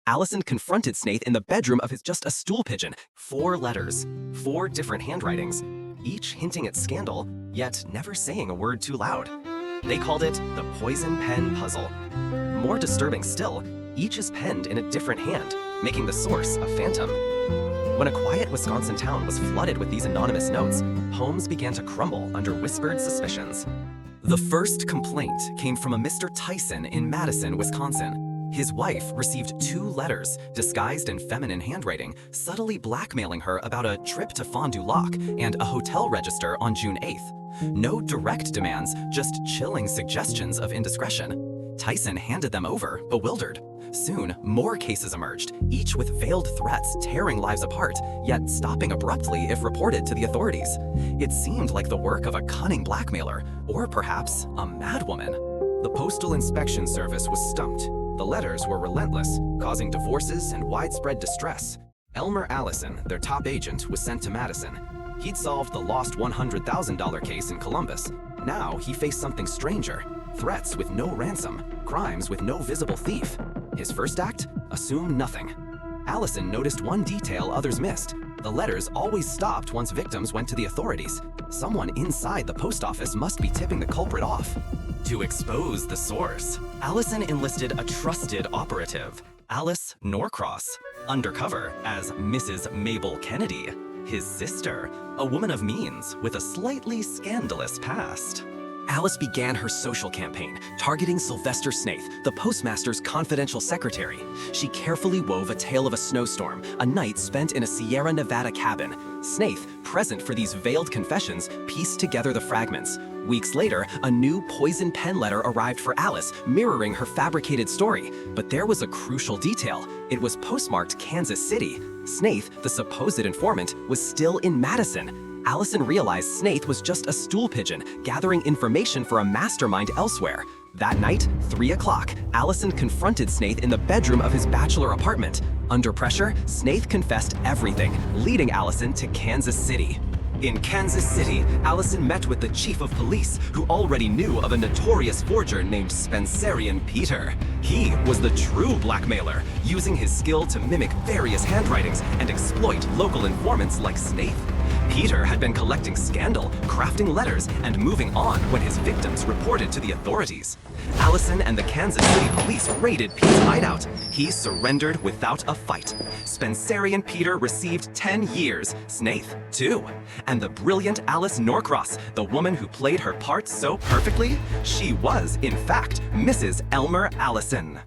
Allison confronted Snaith in the bedroom of his just a stool pigeon. 4 letters, 4 different handwritings, each hinting at scandal, yet never saying a word too loud. They called it the poison pen puzzle. More disturbing still, each is penned in a different hand, making the source a phantom. When a quiet Wisconsin town was flooded with these anonymous notes, homes began to crumble under whispered suspicions. The first complaint came from a Mr. Tyson in Madison, Wisconsin. His wife received 2 letters, disguised in feminine handwriting, subtly blackmailing her about a trip to Fond du Lac and a hotel register on June 8th. No direct demands, just chilling suggestions of indiscretion. Tyson handed them over, bewildered. Soon, more cases emerged, each with veiled threats tearing lives apart, yet stopping abruptly if reported to the authorities. It seemed like the work of a cunning blackmailer, or perhaps a madwoman. The Postal Inspection Service was stumped. The letters were relentless, causing divorces and widespread distress. Elmer Allison, their top agent, was sent to Madison. He'd solved the lost $100,000 case in Columbus. Now he faced something stranger. Threats with no ransom, crimes with no visible thief. His first act? Assume nothing. Allison noticed one detail others missed. The letters always stopped once victims went to the authorities. Someone inside the post office must be tipping the culprit off. To expose the source, Allison enlisted a trusted operative, Alice Norcross, undercover as Mrs. Mabel Kennedy, his sister, a woman of means with a slightly scandalous past. Alice began her social campaign, targeting Sylvester Snaith, the postmaster's confidential secretary. She carefully wove a tale of a snowstorm, a night spent in a Sierra Nevada cabin. Snaith, present for these veiled confessions, pieced together the fragments. Weeks later, a new poison pen letter arrived for Alice, mirroring her fabricated story. But there was a crucial detail. It was postmarked Kansas City. Snaith, the supposed informant, was still in Madison. Allison realized Snaith was just a stool pigeon, gathering information for a mastermind elsewhere. That night, 3 o'clock, Allison confronted Snaith in the bedroom of his bachelor apartment. Under pressure, Snaith confessed everything, leading Allison to Kansas City. In Kansas City, Allison met with the chief of police, who already knew of a notorious forger named Spencerian Peter. He was the true blackmailer, using his skill to mimic various handwritings and exploit local informants like Snaith. Peter had been collecting scandal, crafting letters, and moving on when his victims reported to the authorities. Allison and the Kansas City police raided Pete's hideout. He surrendered without a fight. Spencerian Peter received 10 years, Snaith 2. And the brilliant Alice Norcross, the woman who played her part so perfectly, she was, in fact, Mrs. Elmer Allison.